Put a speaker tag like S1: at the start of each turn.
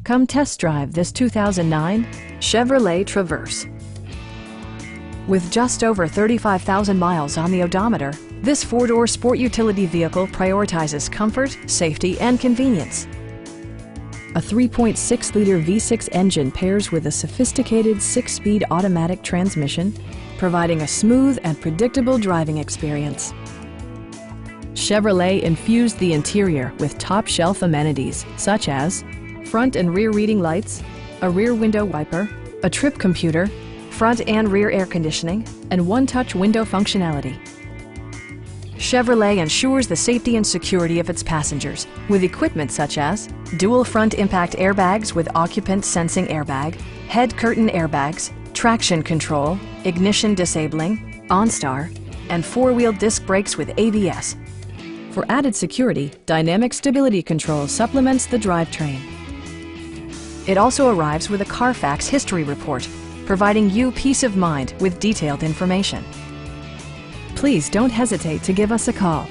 S1: Come test drive this 2009 Chevrolet Traverse. With just over 35,000 miles on the odometer, this four-door sport utility vehicle prioritizes comfort, safety, and convenience. A 3.6-liter V6 engine pairs with a sophisticated 6-speed automatic transmission, providing a smooth and predictable driving experience. Chevrolet infused the interior with top-shelf amenities such as front and rear reading lights, a rear window wiper, a trip computer, front and rear air conditioning, and one-touch window functionality. Chevrolet ensures the safety and security of its passengers with equipment such as dual front impact airbags with occupant sensing airbag, head curtain airbags, traction control, ignition disabling, OnStar, and four-wheel disc brakes with ABS. For added security, dynamic stability control supplements the drivetrain. It also arrives with a Carfax history report, providing you peace of mind with detailed information. Please don't hesitate to give us a call.